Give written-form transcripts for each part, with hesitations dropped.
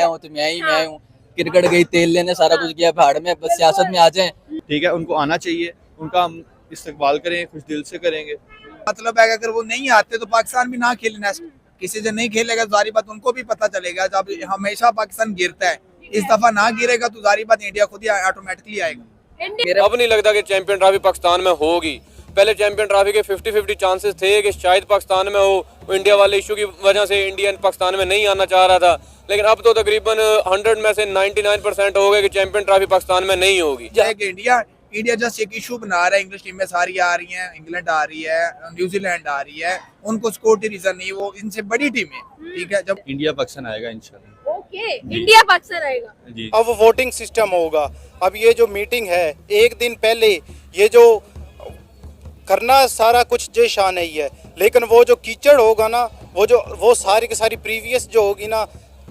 हूँ तो मैं ही हूँ। क्रिकेट गई तेल लेने, सारा कुछ किया, भाड़ में, बस सियासत में आ जाए। ठीक है, उनको आना चाहिए, उनका हम इस्तकबाल करें, खुश दिल से करेंगे। मतलब है अगर वो नहीं आते तो पाकिस्तान भी ना खेले, नेक्स्ट किसी से नहीं खेलेगा, जारी बात उनको भी पता चलेगा। जब हमेशा पाकिस्तान गिरता है, इस दफा ना गिरेगा तो जारी बात इंडिया खुद ही ऑटोमेटिकली आएगा। अब नहीं लगता कि चैंपियन ट्रॉफी पाकिस्तान में होगी। पहले चैंपियन ट्रॉफी के 50-50 चांसेस थे कि शायद पाकिस्तान में हो। इंडिया वाले इशू की वजह से इंडिया पाकिस्तान में नहीं आना चाह रहा था, लेकिन अब तो तकरीबन 100 में से 99% हो गए कि चैंपियन ट्रॉफी पाकिस्तान में नहीं होगी। इंडिया जस्ट एक इशू बना रहा है, इंग्लिश टीम में सारी आ रही हैं, इंग्लैंड आ रही है, न्यूजीलैंड आ रही है, उनको सिक्योरिटी रीजन नहीं, वो इनसे बड़ी टीम है। ठीक है, जब इंडिया पाकिस्तान आएगा इंशाल्लाह। ओके, इंडिया पाकिस्तान आएगा जी। अब वोटिंग सिस्टम होगा। अब ये जो मीटिंग है, एक दिन पहले ये जो करना सारा कुछ जय शाह नहीं है, लेकिन वो जो कीचड़ होगा ना, वो सारी की सारी प्रीवियस जो होगी ना,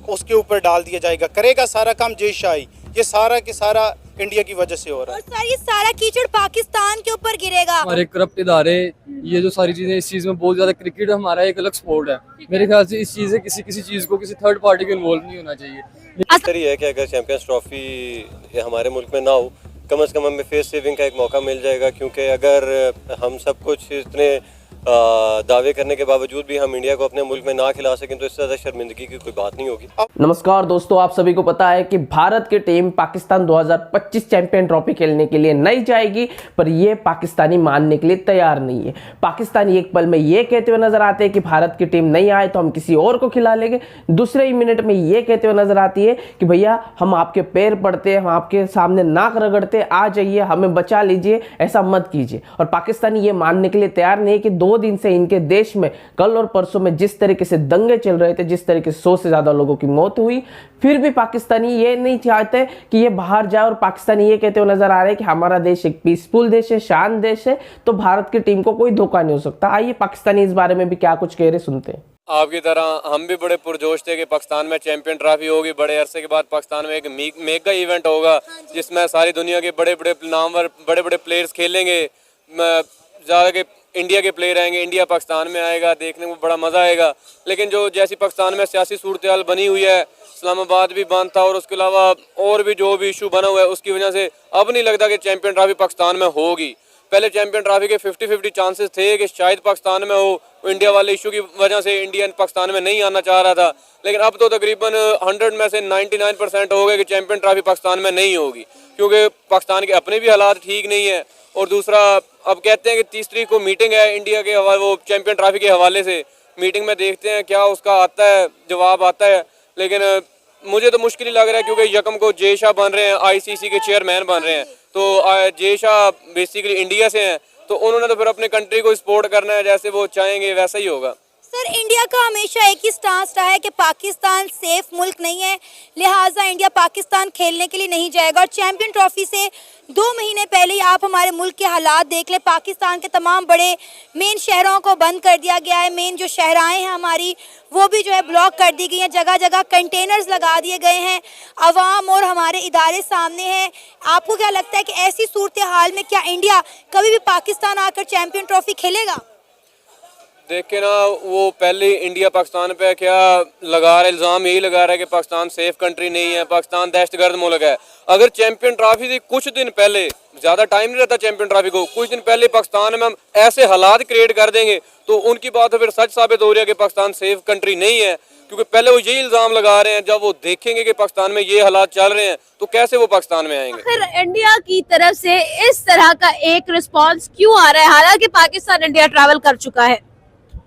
उसके ऊपर डाल दिया जाएगा। करेगा सारा काम जय शाही। ये सारा के सारा इंडिया की वजह से हो रहा है। और सर ये सारा कीचड़ पाकिस्तान के ऊपर गिरेगा। हमारे करप्ट इदारे, ये जो सारी चीजें, इस चीज में बहुत ज्यादा, क्रिकेट हमारा एक अलग स्पोर्ट है। मेरे ख्याल से इस चीज से किसी चीज को किसी थर्ड पार्टी को इन्वॉल्व नहीं होना चाहिए। सही है कि अगर चैंपियंस ट्रॉफी हमारे मुल्क में ना हो, कम से कम हमें फेस सेविंग का एक मौका मिल जाएगा। क्योंकि अगर हम सब कुछ इतने दावे करने के बावजूद भी हम इंडिया को अपने मुल्क में ना खिला सकें तो इससे ज़्यादा शर्मिंदगी की कोई बात नहीं होगी। नमस्कार दोस्तों, आप सभी को पता है कि भारत की टीम पाकिस्तान 2025 चैंपियन ट्रॉफी खेलने के लिए नहीं जाएगी, पर ये पाकिस्तानी मानने के लिए तैयार नहीं है। पाकिस्तानी एक पल में ये कहते हुए नजर आते हैं कि भारत की टीम नहीं आए तो हम किसी और को खिला लेंगे, दूसरे ही मिनट में ये कहते हुए नजर आती है कि भैया हम आपके पैर पड़ते हैं, हम आपके सामने नाक रगड़ते, आ जाइए, हमें बचा लीजिए, ऐसा मत कीजिए। और पाकिस्तानी ये मानने के लिए तैयार नहीं है कि 2 दिन से इनके देश में कल और परसों में जिस तरीके से दंगे चल रहे थे, जिस तरीके से 100 से ज्यादा लोगों की मौत हुई, फिर भी पाकिस्तानी ये नहीं चाहते कि ये बाहर जाए। और पाकिस्तानी ये कहते हुए नजर आ रहे हैं कि हमारा देश एक पीसफुल देश है, शांत देश है, तो भारत की टीम को कोई धोखा नहीं हो सकता। आइए पाकिस्तानी इस बारे में भी क्या कुछ कह रहे सुनते हैं। आपकी तरह हम भी बड़े पुरजोश थे कि पाकिस्तान में चैंपियन ट्रॉफी होगी। बड़े अरसे के बाद पाकिस्तान में एक मेगा इवेंट होगा जिसमें सारी दुनिया के बड़े बड़े नामवर, बड़े बड़े प्लेयर्स खेलेंगे। ज़्यादा के इंडिया के प्लेयर आएंगे, इंडिया पाकिस्तान में आएगा, देखने में बड़ा मज़ा आएगा। लेकिन जो जैसी पाकिस्तान में सियासी सूरत हाल बनी हुई है, इस्लामाबाद भी बंद था और उसके अलावा और भी जो भी इशू बना हुआ है, उसकी वजह से अब नहीं लगता कि चैंपियन ट्रॉफी पाकिस्तान में होगी। पहले चैंपियन ट्रॉफी के 50-50 चांसेस थे कि शायद पाकिस्तान में हो। इंडिया वाले इशू की वजह से इंडिया पाकिस्तान में नहीं आना चाह रहा था, लेकिन अब तो तकरीबन 100 में से 99% हो गए कि चैंपियन ट्रॉफी पाकिस्तान में नहीं होगी। क्योंकि पाकिस्तान के अपने भी हालात ठीक नहीं है, और दूसरा अब कहते हैं कि 30 तारीख को मीटिंग है इंडिया के वो चैंपियन ट्रॉफी के हवाले से। मीटिंग में देखते हैं क्या उसका आता है, जवाब आता है। लेकिन मुझे तो मुश्किल ही लग रहा है क्योंकि यकम को जय शाह बन रहे हैं, ICC के चेयरमैन बन रहे हैं। तो जय शाह बेसिकली इंडिया से हैं, तो उन्होंने तो फिर अपने कंट्री को सपोर्ट करना है, जैसे वो चाहेंगे वैसा ही होगा। सर इंडिया का हमेशा एक ही स्टांस रहा है कि पाकिस्तान सेफ मुल्क नहीं है, लिहाजा इंडिया पाकिस्तान खेलने के लिए नहीं जाएगा। और चैंपियन ट्रॉफी से 2 महीने पहले ही आप हमारे मुल्क के हालात देख ले। पाकिस्तान के तमाम बड़े मेन शहरों को बंद कर दिया गया है, मेन जो शहराएं हैं हमारी वो भी जो है ब्लॉक कर दी गई हैं, जगह जगह कंटेनर्स लगा दिए गए हैं। अवाम और हमारे इदारे सामने हैं। आपको क्या लगता है कि ऐसी सूरत हाल में क्या इंडिया कभी भी पाकिस्तान आकर चैंपियन ट्रॉफी खेलेगा? देखे ना, वो पहले इंडिया पाकिस्तान पे क्या लगा रहा है, इल्ज़ाम यही लगा रहा है कि पाकिस्तान सेफ कंट्री नहीं है, पाकिस्तान दहशतगर्द मुल्क है। अगर चैंपियन ट्रॉफी से कुछ दिन पहले, ज़्यादा टाइम नहीं रहता चैंपियन ट्रॉफी को, कुछ दिन पहले पाकिस्तान में हम ऐसे हालात क्रिएट कर देंगे तो उनकी बात तो फिर सच साबित हो रही है कि पाकिस्तान सेफ कंट्री नहीं है। क्योंकि पहले वो यही इल्ज़ाम लगा रहे हैं, जब वो देखेंगे कि पाकिस्तान में ये हालात चल रहे हैं तो कैसे वो पाकिस्तान में आएंगे। फिर इंडिया की तरफ से इस तरह का एक रिस्पॉन्स क्यों आ रहा है, हालांकि पाकिस्तान इंडिया ट्रैवल कर चुका है?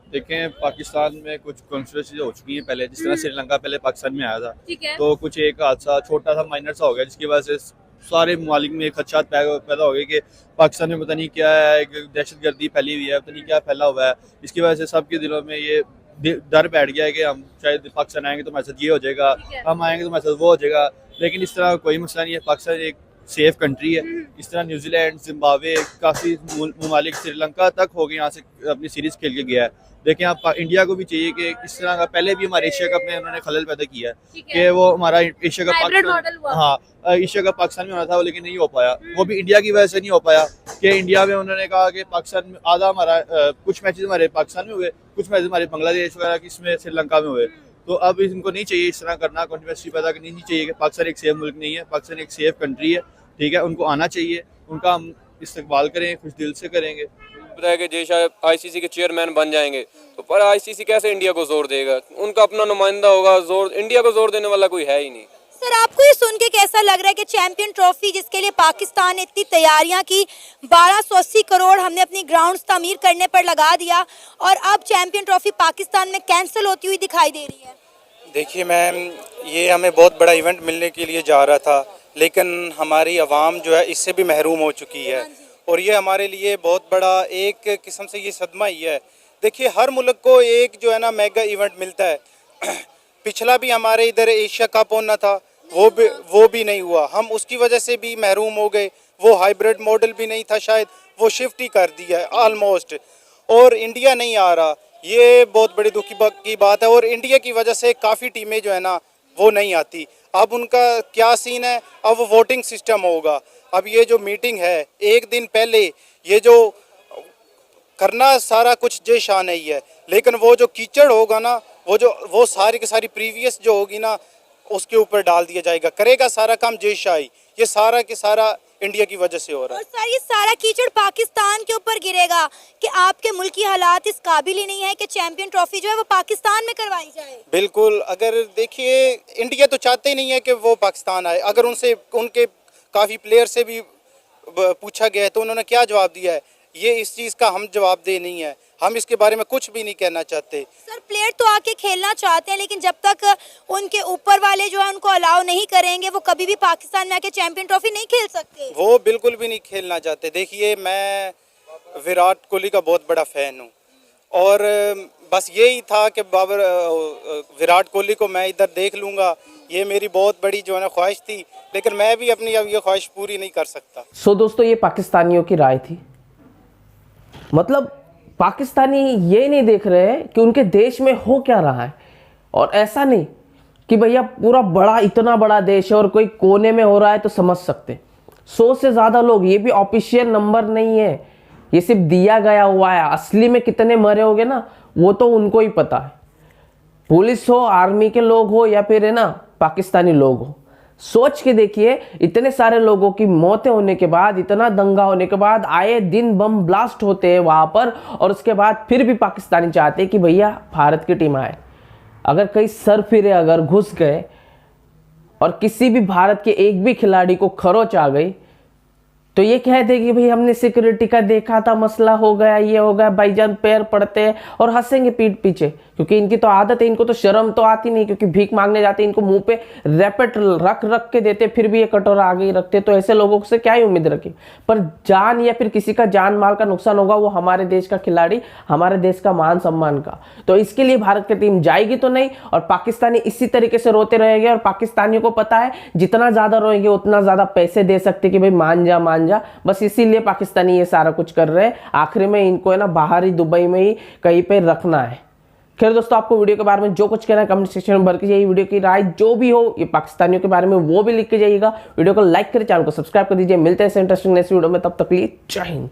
देखें, पाकिस्तान में कुछ कॉन्स्टिट्यूंसी हो चुकी है पहले, जिस तरह श्रीलंका पहले पाकिस्तान में आया था, तो कुछ एक हादसा छोटा सा माइनर सा हो गया जिसकी वजह से सारे ममालिक में खदशात पैदा हो गए कि पाकिस्तान में पता नहीं क्या है, दहशतगर्दी फैली हुई है, पता नहीं क्या फैला हुआ है। इसकी वजह से सबके दिलों में ये डर बैठ गया है कि हम शायद पाकिस्तान आएंगे तो हमारे साथ ये हो जाएगा, हम आएंगे तो हमारे साथ वो हो जाएगा। लेकिन इस तरह कोई मसला नहीं है, पाकिस्तान एक सेफ कंट्री है। इस तरह न्यूजीलैंड, जिम्बाब्वे, काफ़ी ममालिक, श्रीलंका तक हो गए यहाँ से अपनी सीरीज़ खेल के गया है। देखें, आप इंडिया को भी चाहिए कि इस तरह का, पहले भी हमारे एशिया कप में उन्होंने खलल पैदा किया है कि वो हमारा Asia cup Asia cup Pakistan में होना था, लेकिन नहीं हो पाया। वो भी इंडिया की वजह से नहीं हो पाया कि इंडिया में उन्होंने कहा कि पाकिस्तान में आधा हमारा कुछ मैचेस हमारे पाकिस्तान में हुए, कुछ मैचेस हमारे बांग्लादेश वगैरह इसमें श्रीलंका में हुए। तो अब इनको नहीं चाहिए इस तरह करना, कंट्रोवर्सी पैदा करनी नहीं चाहिए कि पाकिस्तान एक सेफ मुल्क नहीं है, पाकिस्तान एक सेफ कंट्री है, ठीक है। उनको आना चाहिए, उनका हम इस्तकबाल करें, खुश दिल से करेंगे। पता है कि जय शाह आईसीसी के चेयरमैन बन जाएंगे, तो पर आईसीसी कैसे इंडिया को जोर देगा? उनका अपना नुमाइंदा होगा, जोर इंडिया को जोर देने वाला कोई है ही नहीं। सर, आपको ये सुन के कैसा लग रहा है कि चैंपियन ट्रॉफी जिसके लिए पाकिस्तान ने इतनी तैयारियां की, 1280 करोड़ हमने अपनी ग्राउंड्स तामीर करने पर लगा दिया और अब चैंपियन ट्रॉफी पाकिस्तान में कैंसिल होती हुई दिखाई दे रही है? देखिए मैम, ये हमें बहुत बड़ा इवेंट मिलने के लिए जा रहा था, लेकिन हमारी आवाम जो है इससे भी महरूम हो चुकी है और ये हमारे लिए बहुत बड़ा एक किस्म से ये सदमा ही है। देखिए, हर मुल्क को एक जो है ना मेगा इवेंट मिलता है। पिछला भी हमारे इधर एशिया कप होना था, वो भी नहीं हुआ, हम उसकी वजह से भी महरूम हो गए। वो हाइब्रिड मॉडल भी नहीं था, शायद वो शिफ्ट ही कर दिया है ऑलमोस्ट, और इंडिया नहीं आ रहा। ये बहुत बड़ी दुख की बात है और इंडिया की वजह से काफ़ी टीमें जो है ना वो नहीं आती। अब उनका क्या सीन है, अब वोटिंग सिस्टम होगा। अब ये जो मीटिंग है, एक दिन पहले ये जो करना सारा कुछ जय शाह नहीं है, लेकिन वो जो कीचड़ होगा ना, वो सारी की सारी प्रीवियस जो होगी ना उसके ऊपर डाल दिया जाएगा। करेगा सारा काम जय शाह ही। ये सारा के सारा इंडिया की वजह से हो रहा है। और सर, ये सारा कीचड़ पाकिस्तान के ऊपर गिरेगा कि आपके मुल्क की हालात इस काबिल ही नहीं है कि चैंपियन ट्रॉफी जो है वो पाकिस्तान में करवाई जाए। बिल्कुल, अगर देखिए इंडिया तो चाहते ही नहीं है कि वो पाकिस्तान आए। अगर उनके काफ़ी प्लेयर से भी पूछा गया है तो उन्होंने क्या जवाब दिया है, ये इस चीज़ का हम जवाब दे नहीं है, हम इसके बारे में कुछ भी नहीं कहना चाहते। सर, प्लेयर तो आके खेलना चाहते हैं, लेकिन जब तक उनके ऊपर वाले जो है उनको अलाउ नहीं करेंगे, वो कभी भी पाकिस्तान में आके चैंपियन ट्रॉफी नहीं खेल सकते। वो बिल्कुल भी नहीं खेलना चाहते। देखिए, मैं विराट कोहली का बहुत बड़ा फ़ैन हूँ और बस यही था कि विराट कोहली को मैं इधर देख लूँगा, ये मेरी बहुत बड़ी जो है ना ख्वाहिश थी, लेकिन मैं भी अपनी अब ये ख्वाहिश पूरी नहीं कर सकता। सो दोस्तों, ये पाकिस्तानियों की राय थी। मतलब पाकिस्तानी ये नहीं देख रहे हैं कि उनके देश में हो क्या रहा है, और ऐसा नहीं कि भैया पूरा बड़ा इतना बड़ा देश है और कोई कोने में हो रहा है तो समझ सकते। 100 से ज़्यादा लोग, ये भी ऑफिशियल नंबर नहीं है, ये सिर्फ दिया गया हुआ है। असली में कितने मरे होंगे ना, वो तो उनको ही पता है। पुलिस हो, आर्मी के लोग हो या फिर है ना पाकिस्तानी लोग हो, सोच के देखिए, इतने सारे लोगों की मौतें होने के बाद, इतना दंगा होने के बाद, आए दिन बम ब्लास्ट होते हैं वहां पर, और उसके बाद फिर भी पाकिस्तानी चाहते हैं कि भैया भारत की टीम आए। अगर कहीं सर फिरे, अगर घुस गए और किसी भी भारत के एक भी खिलाड़ी को खरोच आ गई तो ये कह देगी भाई हमने सिक्योरिटी का देखा था, मसला हो गया, ये हो गया, भाईजान पैर पड़ते हैं और हंसेंगे पीठ पीछे, क्योंकि इनकी तो आदत है, इनको तो शर्म तो आती नहीं, क्योंकि भीख मांगने जाते इनको मुंह पे रैपेट रख के देते, फिर भी ये कटोरा आगे ही रखते। तो ऐसे लोगों से क्या ही उम्मीद रखी। पर जान या फिर किसी का जान माल का नुकसान होगा, वो हमारे देश का खिलाड़ी, हमारे देश का मान सम्मान का, तो इसके लिए भारत की टीम जाएगी तो नहीं, और पाकिस्तानी इसी तरीके से रोते रहेंगे। और पाकिस्तानियों को पता है जितना ज्यादा रोएंगे उतना ज्यादा पैसे दे सकते कि भाई मान जा, बस इसीलिए पाकिस्तानी ये सारा कुछ कर रहे हैं। आखिर में इनको है ना बाहर ही, दुबई में ही कहीं पे रखना है। खैर दोस्तों, आपको वीडियो के बारे में जो कुछ कहना है कमेंट सेक्शन में भर के जाइए। वीडियो की राय जो भी हो ये पाकिस्तानियों के बारे में वो भी लिख के जाइएगा। वीडियो को लाइक करें, चैनल को सब्सक्राइब कर दीजिए। मिलते हैं इंटरेस्टिंग नेक्स्ट वीडियो में, तब तक के लिए जय हिंद।